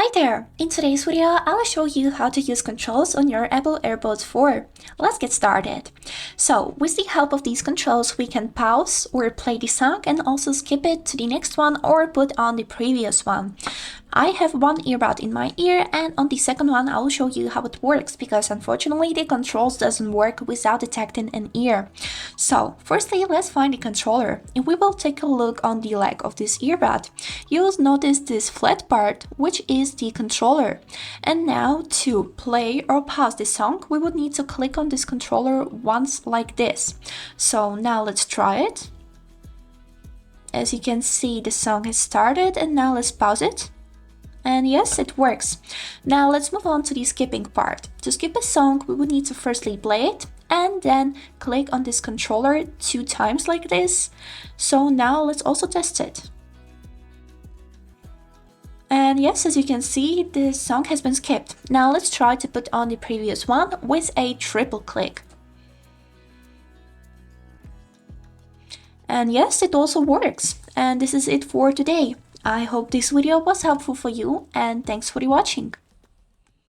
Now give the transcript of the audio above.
Hi there! In today's video, I will show you how to use controls on your Apple AirPods 4. Let's get started. So, with the help of these controls, we can pause or play the song and also skip it to the next one or put on the previous one. I have one earbud in my ear, and on the second one I will show you how it works because unfortunately the controls doesn't work without detecting an ear. So firstly, let's find the controller and we will take a look on the leg of this earbud. You'll notice this flat part, which is the controller. And now to play or pause the song, we would need to click on this controller once like this. So now let's try it. As you can see, the song has started, and now let's pause it. And yes, it works. Now let's move on to the skipping part. To skip a song, we would need to firstly play it and then click on this controller 2 times like this. So now let's also test it. And yes, as you can see, the song has been skipped. Now let's try to put on the previous one with a triple click. And yes, it also works. And this is it for today. I hope this video was helpful for you, and thanks for watching.